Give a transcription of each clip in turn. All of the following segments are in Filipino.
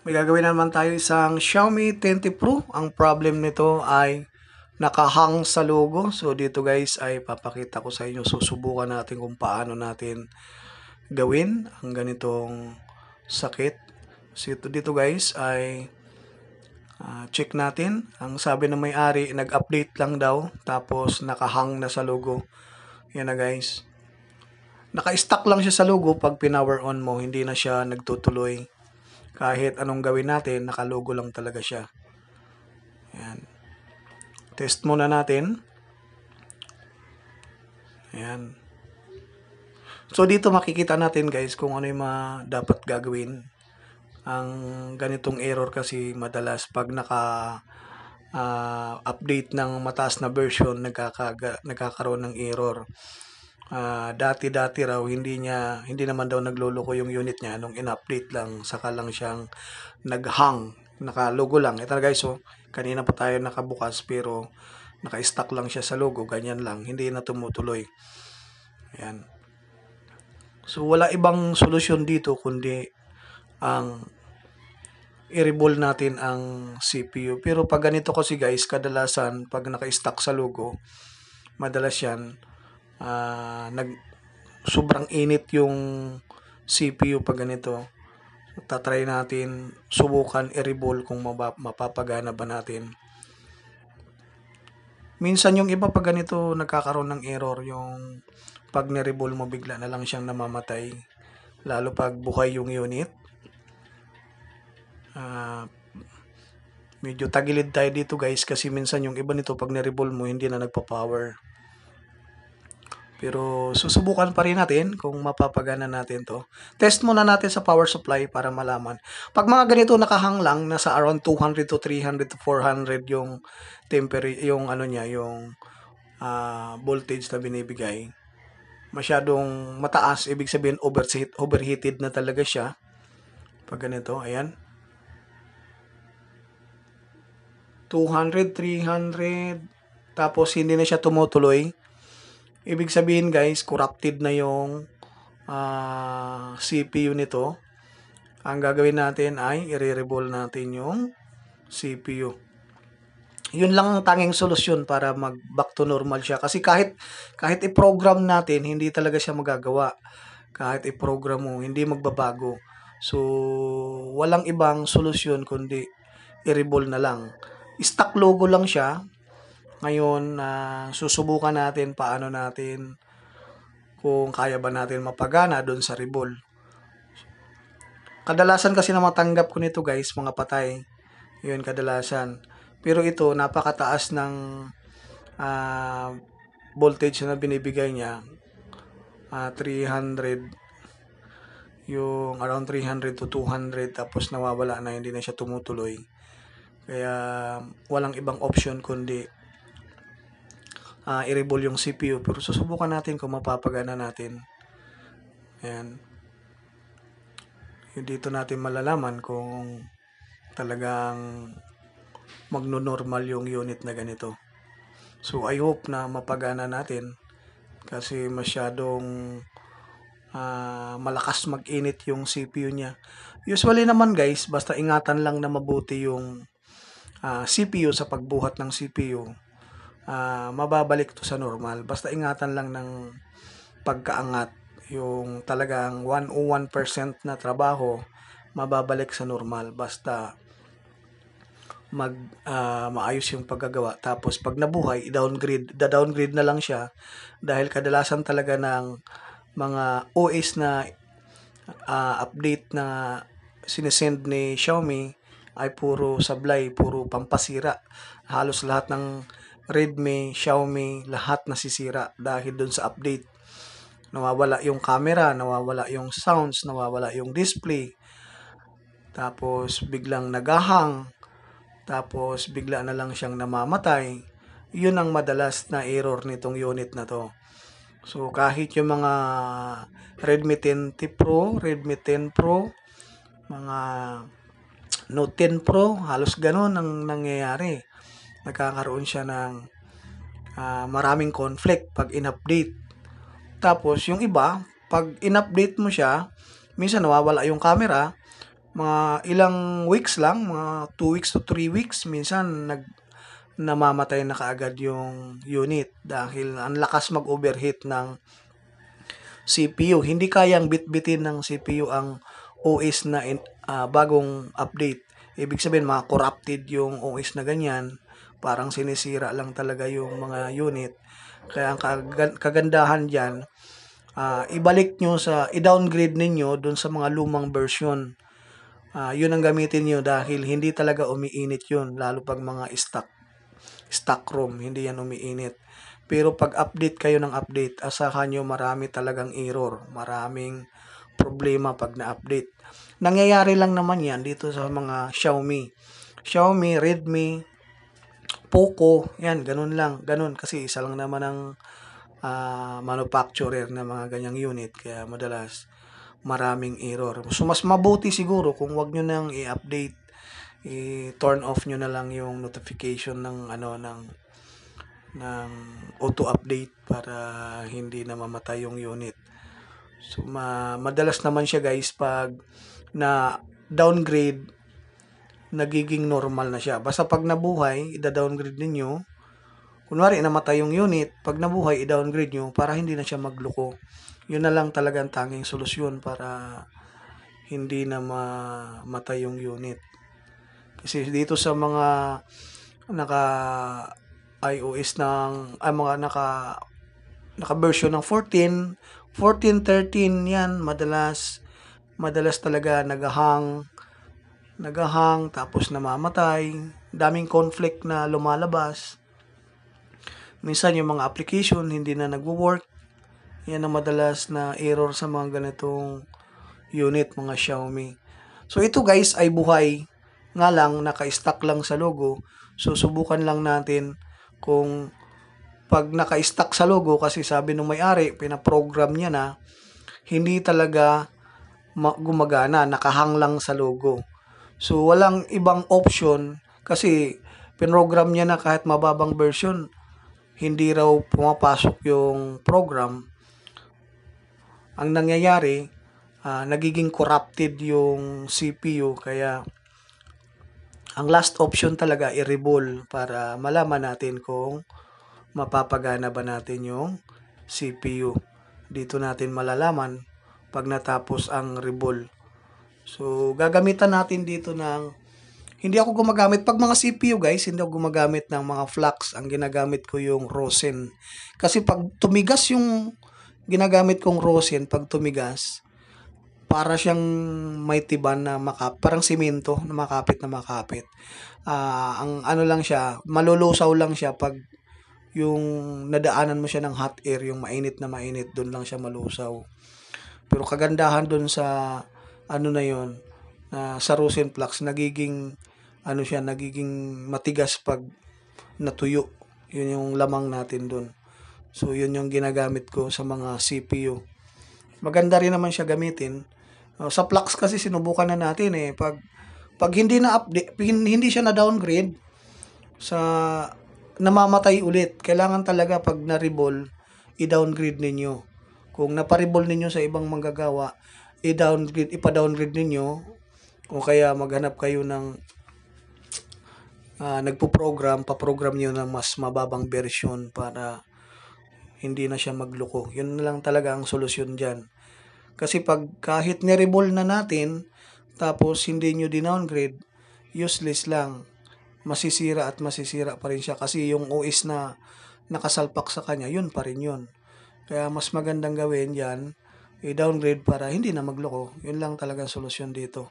May gagawin naman tayo isang Xiaomi 20 Pro. Ang problem nito ay nakahang sa logo. So dito guys ay papakita ko sa inyo. Susubukan natin kung paano natin gawin ang ganitong sakit. So dito guys ay check natin. Ang sabi ng may-ari, nag-update lang daw. Tapos nakahang na sa logo. Yan na guys. Naka-stack lang siya sa logo pag pinower on mo. Hindi na siya nagtutuloy. Kahit anong gawin natin, nakalogo lang talaga siya. Ayan. Test muna natin. Ayan. So dito makikita natin guys kung ano yung dapat gagawin. Ang ganitong error kasi madalas pag update ng mataas na version, nagkakaroon ng error. Dati raw hindi naman daw nagloloko yung unit niya nung in-update lang, saka lang siyang naghang, naka-logo lang. Ito guys, so kanina pa tayo nakabukas pero naka-stack lang siya sa logo, ganyan lang, hindi na tumutuloy. Ayan. So wala ibang solusyon dito kundi ang i-reball natin ang CPU. Pero pag ganito kasi guys, kadalasan pag naka-stack sa logo, madalas yan sobrang init yung CPU pag ganito. Tatry natin subukan i-reball kung mapapagana ba natin. Minsan yung iba pag ganito nagkakaroon ng error, yung pag ni-reball mo bigla na lang siyang namamatay, lalo pag buhay yung unit. Medyo tagilid tayo dito guys kasi minsan yung iba nito pag ni-reball mo hindi na nagpa-power. Pero susubukan pa rin natin kung mapapagana natin to. Test muna natin sa power supply para malaman. Pag mga ganito nakahang lang, nasa around 200 to 300 to 400 yung temperature, yung ano niya, yung voltage na binibigay. Masyadong mataas, ibig sabihin overheated na talaga siya. Pag ganito, ayan. 200, 300, tapos hindi na siya tumutuloy. Ibig sabihin guys, corrupted na yung CPU nito. Ang gagawin natin ay i-reball natin yung CPU. Yun lang ang tanging solusyon para mag-back to normal siya. Kasi kahit i-program natin, hindi talaga siya magagawa. Kahit i-program mo, hindi magbabago. So, walang ibang solusyon kundi i-reball na lang. Stock logo lang siya. Ngayon, susubukan natin paano natin kung kaya ba natin mapagana doon sa reball. Kadalasan kasi na matanggap ko nito guys, mga patay. Yun kadalasan. Pero ito, napakataas ng voltage na binibigay niya. 300, yung around 300 to 200, tapos nawawala na, hindi na siya tumutuloy. Kaya walang ibang option kundi i-reball yung CPU. Pero susubukan natin kung mapapagana natin. Ayan. Dito natin malalaman kung talagang magno-normal yung unit na ganito. So I hope na mapagana natin kasi masyadong malakas mag-init yung CPU niya. Usually naman guys, basta ingatan lang na mabuti yung CPU sa pagbuhat ng CPU. Mababalik to sa normal. Basta ingatan lang ng pagkaangat. Yung talagang 101% na trabaho, mababalik sa normal. Basta maayos yung paggagawa. Tapos pag nabuhay, downgrade na lang siya. Dahil kadalasan talaga ng mga OS na update na sinesend ni Xiaomi ay puro sablay, puro pampasira. Halos lahat ng Redmi, Xiaomi, lahat nasisira dahil dun sa update. Nawawala yung camera, nawawala yung sounds, nawawala yung display. Tapos biglang nagahang. Tapos bigla na lang siyang namamatay. Yun ang madalas na error nitong unit na to. So kahit yung mga Redmi 10T Pro, Redmi 10 Pro, mga Note 10 Pro, halos ganun ang nangyayari. Nagkakaroon siya ng maraming conflict pag in-update. Tapos yung iba, pag in-update mo siya, minsan nawawala yung camera, mga ilang weeks lang, mga 2 weeks to 3 weeks, minsan namamatay na kaagad yung unit dahil ang lakas mag-overheat ng CPU. Hindi kayang bitbitin ng CPU ang OS na bagong update. Ibig sabihin, mga corrupted yung OS na ganyan. Parang sinisira lang talaga yung mga unit. Kaya ang kagandahan dyan, ibalik nyo i-downgrade ninyo dun sa mga lumang version. Yun ang gamitin nyo dahil hindi talaga umiinit yun, lalo pag mga stock ROM, hindi yan umiinit. Pero pag update kayo ng update, asahan nyo marami talagang error, maraming problema pag na-update. Nangyayari lang naman yan dito sa mga Xiaomi, Redmi, Poco, yan, ganun lang. Ganun kasi isa lang naman ang manufacturer ng mga ganyang unit. Kaya madalas maraming error. So mas mabuti siguro kung wag nyo nang i-update, i-turn off nyo na lang yung notification ng auto update para hindi na mamatay yung unit. So madalas naman siya guys pag na downgrade, nagiging normal na siya. Basta pag nabuhay, i-downgrade ninyo. Kunwari namatay yung unit, pag nabuhay, i-downgrade nyo para hindi na siya magluko. Yun na lang talagang tanging solusyon para hindi na mamatay yung unit. Kasi dito sa mga naka iOS mga naka version ng 14, 13 yan, madalas talaga nagahang tapos namamatay, daming conflict na lumalabas. Minsan yung mga application hindi na nagwo-work. Yan ang madalas na error sa mga ganitong unit, mga Xiaomi. So ito guys ay buhay. Nga lang, naka-stack lang sa logo. So subukan lang natin kung pag naka-stack sa logo, kasi sabi ng may-ari, pinaprogram niya na, hindi talaga gumagana, nakahang lang sa logo. So walang ibang option kasi pinrogram niya na kahit mababang version, hindi raw pumapasok yung program. Ang nangyayari, nagiging corrupted yung CPU, kaya ang last option talaga i-reball para malaman natin kung mapapagana ba natin yung CPU. Dito natin malalaman pag natapos ang reball. So gagamitan natin dito hindi ako gumagamit pag mga CPU guys, hindi ako gumagamit ng mga flux. Ang ginagamit ko yung Rosen. Kasi pag tumigas yung ginagamit kong Rosen, pag tumigas, para siyang may tiban na parang simento na makapit. Ang ano lang siya, malulusaw lang siya pag yung nadaanan mo siya ng hot air, yung mainit na mainit, doon lang siya malusaw. Pero kagandahan doon sa na yon, sa Rosen flux, nagiging matigas pag natuyo. Yun yung lamang natin doon. So yun yung ginagamit ko sa mga CPU. Maganda rin naman siya gamitin. Sa flux kasi sinubukan na natin pag hindi na update, hindi siya na downgrade, namamatay ulit. Kailangan talaga pag na-reball, i-downgrade ninyo. Kung napa-reball ninyo sa ibang manggagawa, ipa-downgrade ninyo, o kaya maghanap kayo ng paprogram nyo ng mas mababang version para hindi na siya magluko. Yun na lang talaga ang solusyon dyan. Kasi pag kahit ni-reball na natin, tapos hindi nyo din-downgrade, useless lang. Masisira pa rin siya kasi yung OS na nakasalpak sa kanya, yun pa rin yun. Kaya mas magandang gawin yan, i-downgrade para hindi na magloko. Yun lang talaga solusyon dito.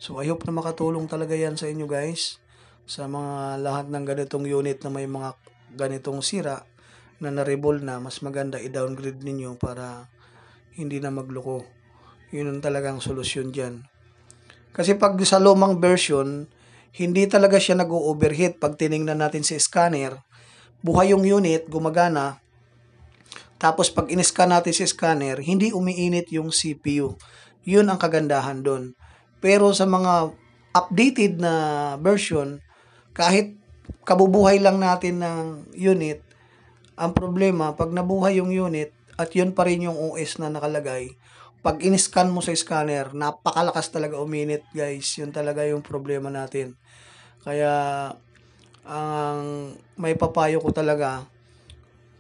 So I hope na makatulong talaga yan sa inyo guys, sa mga lahat ng ganitong unit na may mga ganitong sira na na-reball na, mas maganda i-downgrade ninyo para hindi na magloko. Yun ang talagang solusyon dyan. Kasi pag sa lumang version, hindi talaga siya nag-overheat. Pag tiningnan natin sa scanner, buhay yung unit, gumagana. Tapos pag in-scan natin sa scanner, hindi umiinit yung CPU. Yun ang kagandahan doon. Pero sa mga updated na version, kahit kabubuhay lang natin ng unit, ang problema, pag nabuhay yung unit, at yun pa rin yung OS na nakalagay, pag in-scan mo sa scanner, napakalakas talaga uminit guys. Yun talaga yung problema natin. Kaya, ang may papayo ko talaga,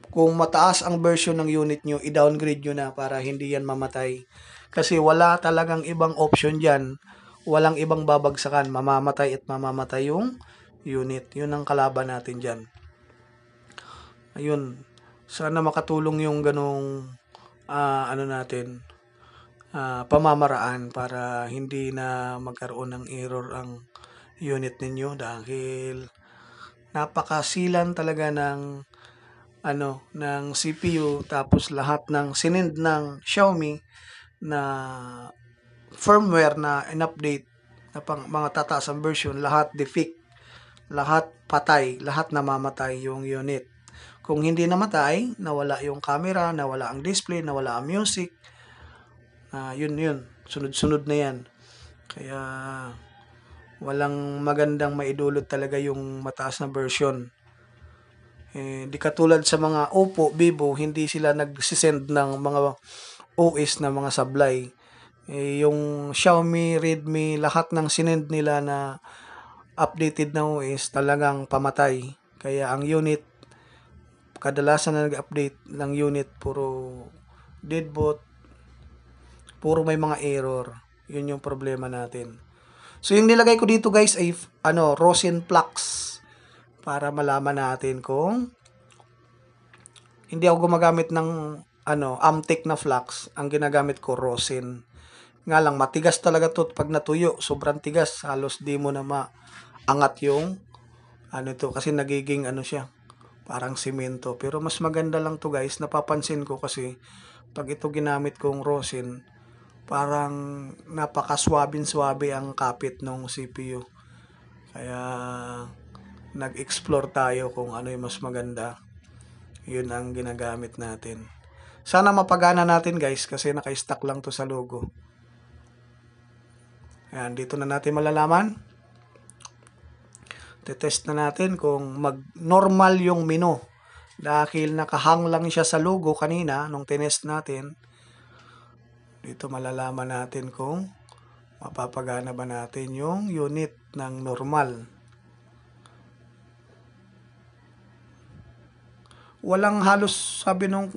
kung mataas ang version ng unit nyo, i-downgrade nyo na para hindi yan mamatay. Kasi wala talagang ibang option dyan. Walang ibang babagsakan. Mamamatay at mamamatay yung unit. Yun ang kalaban natin dyan. Ayun. Sana makatulong yung ganong pamamaraan para hindi na magkaroon ng error ang unit ninyo dahil napakasilan talaga ng ng CPU, tapos lahat ng sinend ng Xiaomi na firmware na in-update na mga tataas ang version, lahat defect, lahat patay, lahat namamatay yung unit. Kung hindi namatay, nawala yung camera, nawala ang display, nawala ang music, yun, sunod-sunod na yan. Kaya walang magandang maidulot talaga yung mataas na version. Di katulad sa mga Oppo, Vivo, hindi sila nagsisend ng mga OS na mga sablay. Yung Xiaomi, Redmi, lahat ng sinend nila na updated na OS talagang pamatay. Kaya ang unit, kadalasan na nag-update ng unit, puro deadboot, puro may mga error. Yun yung problema natin. So yung nilagay ko dito guys ay Rosin Flux para malaman natin kung hindi ako gumagamit ng Amtech na flux. Ang ginagamit ko Rosin. Nga lang matigas talaga to pag natuyo, sobrang tigas, halos di mo na maangat yung kasi nagiging siya, parang simento. Pero mas maganda lang to guys, napapansin ko kasi pag ito ginamit kong Rosin, parang napakaswabin-swabe ang kapit ng CPU. Kaya nag-explore tayo kung ano yung mas maganda. Yun ang ginagamit natin. Sana mapagana natin guys kasi naka-stack lang to sa logo. Ayan, dito na natin malalaman. Tetest na natin kung mag-normal yung menu. Dahil nakahang lang siya sa logo kanina nung tinest natin. Dito malalaman natin kung mapapagana ba natin yung unit ng normal. Walang halos, sabi nung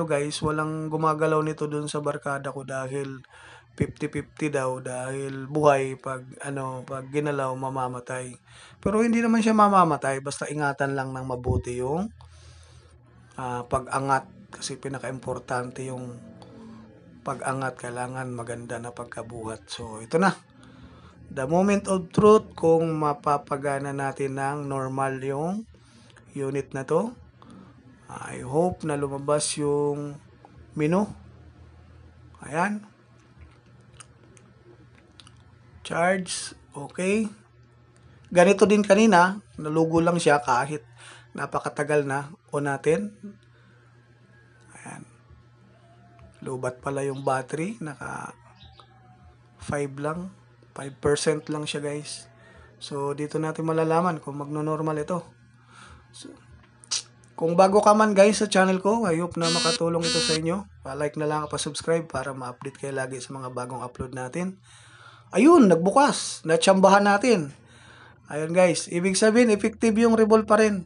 guys, walang gumagalaw nito dun sa barkada ko dahil 50-50 daw, dahil buhay pag ginalaw mamamatay. Pero hindi naman siya mamamatay, basta ingatan lang ng mabuti yung pag-angat, kasi pinaka-importante yung pag-angat, kailangan maganda na pagkabuhat. So ito na, the moment of truth, kung mapapagana natin ng normal yung unit na to. I hope na lumabas yung menu. Ayan. Charge. Okay. Ganito din kanina. Nalugo lang siya kahit napakatagal na. On natin. Ayan. Lubat pala yung battery. Naka 5 lang. 5% lang siya guys. So dito natin malalaman kung magno-normal ito. So, kung bago ka man guys sa channel ko, I hope na makatulong ito sa inyo. Pa-like na lang, pa-subscribe para ma-update kayo lagi sa mga bagong upload natin. Ayun, nagbukas. Natsambahan natin. Ayun guys, ibig sabihin effective yung revolve pa rin.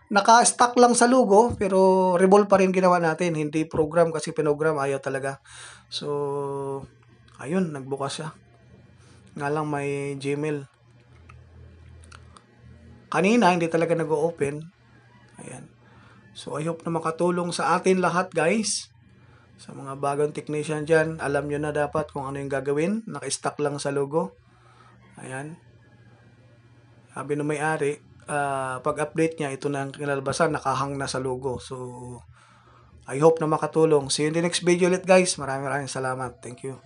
Naka-stack lang sa logo pero revolve pa rin ginawa natin. Hindi program, kasi pinogram ayaw talaga. So, ayun, nagbukas siya. Nga lang may Gmail. Kanina hindi talaga nag-o-open. Ayan. So, I hope na makatulong sa atin lahat guys. Sa mga bagong technician dyan, alam nyo na dapat kung ano yung gagawin. Naka-stack lang sa logo. Ayan. Sabi ng may-ari, pag-update niya, ito na ang kinalabasan, nakahang na sa logo. So, I hope na makatulong. See you in the next video ulit guys. Maraming salamat. Thank you.